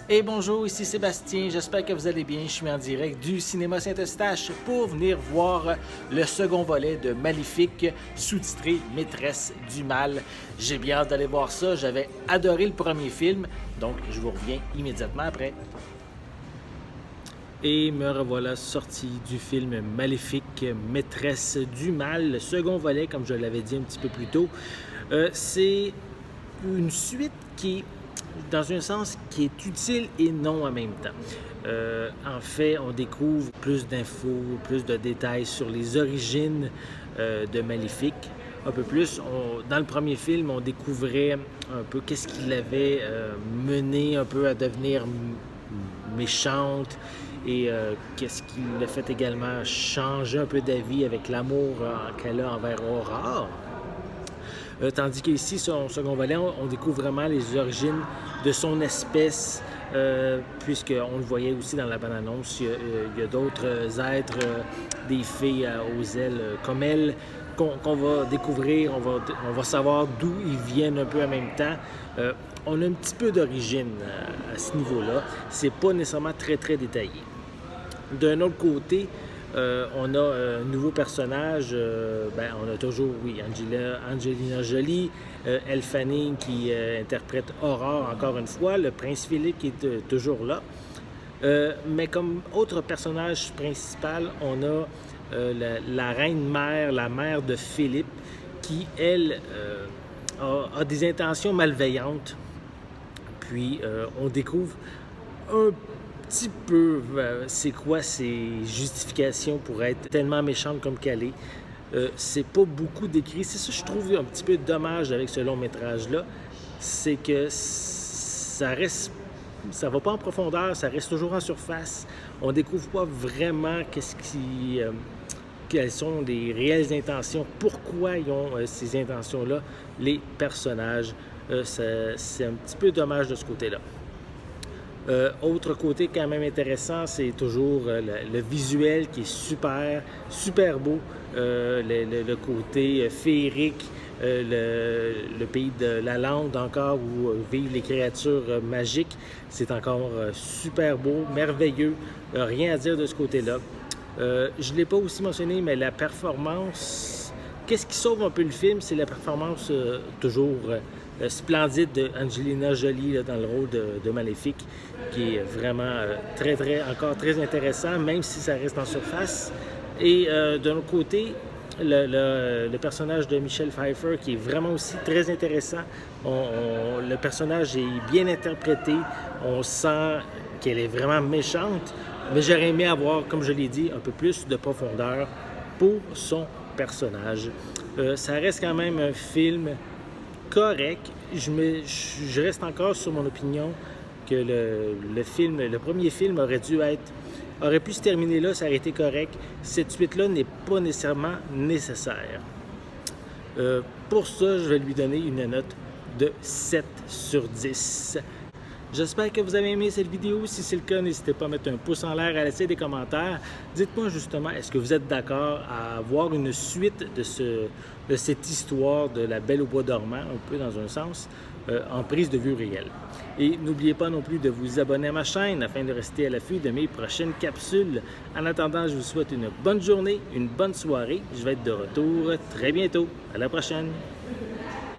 Et bonjour, ici Sébastien, j'espère que vous allez bien. Je suis en direct du cinéma Saint-Eustache pour venir voir le second volet de Maléfique, sous-titré Maîtresse du Mal. J'ai bien hâte d'aller voir ça, j'avais adoré le premier film, donc je vous reviens immédiatement après. Et me revoilà sorti du film Maléfique, Maîtresse du Mal, le second volet, comme je l'avais dit un petit peu plus tôt. C'est une suite qui est, dans un sens, qui est utile et non en même temps. En fait, on découvre plus d'infos, plus de détails sur les origines de Maléfique. Un peu plus, dans le premier film, on découvrait un peu qu'est-ce qui l'avait mené un peu à devenir méchante et qu'est-ce qui l'a fait également changer un peu d'avis avec l'amour qu'elle a envers Aurore. Tandis qu'ici, son second volet, on découvre vraiment les origines de son espèce, puisqu'on le voyait aussi dans la bande-annonce, il y a d'autres êtres, des fées aux ailes comme elle, qu'on va découvrir, on va savoir d'où ils viennent un peu en même temps. On a un petit peu d'origine à ce niveau-là. C'est pas nécessairement très, très détaillé. D'un autre côté, on a un nouveau personnage, on a toujours, oui, Angelina Jolie, Elle Fanning qui interprète Aurore encore une fois, le prince Philippe qui est toujours là. Mais comme autre personnage principal, on a la reine-mère, la mère de Philippe, qui, elle, a des intentions malveillantes. Puis on découvre un petit peu c'est quoi ses justifications pour être tellement méchante comme qu'elle est. C'est pas beaucoup décrit. C'est ça que je trouve un petit peu dommage avec ce long métrage-là. C'est que ça va pas en profondeur, ça reste toujours en surface. On découvre pas vraiment quelles sont les réelles intentions, pourquoi ils ont ces intentions-là, les personnages. C'est un petit peu dommage de ce côté-là. Autre côté quand même intéressant, c'est toujours le visuel qui est super beau. Le côté féerique, le pays de la lande encore où vivent les créatures magiques. C'est encore super beau, merveilleux. Rien à dire de ce côté-là. Je ne l'ai pas aussi mentionné, mais la performance, qu'est-ce qui sauve un peu le film, c'est la performance toujours splendide d'Angelina Jolie là, dans le rôle de Maléfique, qui est vraiment encore très intéressant, même si ça reste en surface. Et d'un autre côté, le personnage de Michelle Pfeiffer, qui est vraiment aussi très intéressant. Le personnage est bien interprété, on sent qu'elle est vraiment méchante, mais j'aurais aimé avoir, comme je l'ai dit, un peu plus de profondeur pour son personnage. Ça reste quand même un film correct. Je reste encore sur mon opinion que le premier film aurait pu se terminer là, ça aurait été correct. Cette suite-là n'est pas nécessairement nécessaire. Pour ça, je vais lui donner une note de 7 sur 10. J'espère que vous avez aimé cette vidéo. Si c'est le cas, n'hésitez pas à mettre un pouce en l'air, à laisser des commentaires. Dites-moi justement, est-ce que vous êtes d'accord à avoir une suite de cette histoire de la Belle au bois dormant, un peu dans un sens, en prise de vue réelle. Et n'oubliez pas non plus de vous abonner à ma chaîne afin de rester à l'affût de mes prochaines capsules. En attendant, je vous souhaite une bonne journée, une bonne soirée. Je vais être de retour très bientôt. À la prochaine!